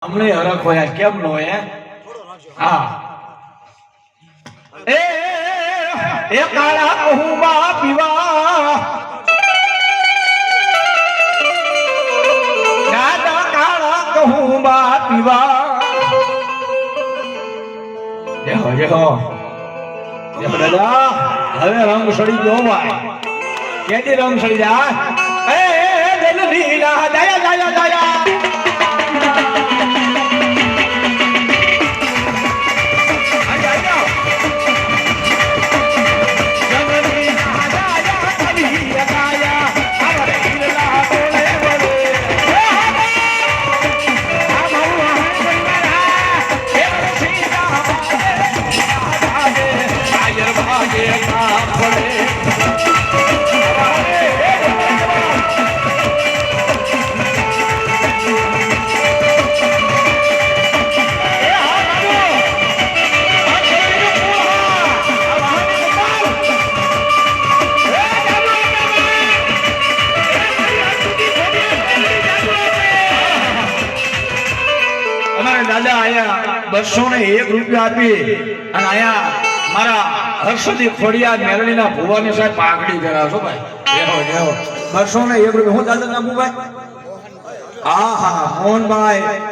हमने हरख होया केम नो है हां ए काला कहूबा पीवा दादा काला कहूबा पीवा देखो दादा હવે રંગ સડી ગયો ભાઈ કેદી રંગ સડી જા એ જલ્દી લા દયા દયા દયા દાદા આયા 201 રૂપિયા આપી અને આયા મારા હર્ષદી ખોડિયા મેરણીના ભુવાની સાહેબ પાઘડી કરાવશો ભાઈ જેવો જેવો 201 રૂપિયા હું દાદા નામ ભાઈ હા હા મોહનભાઈ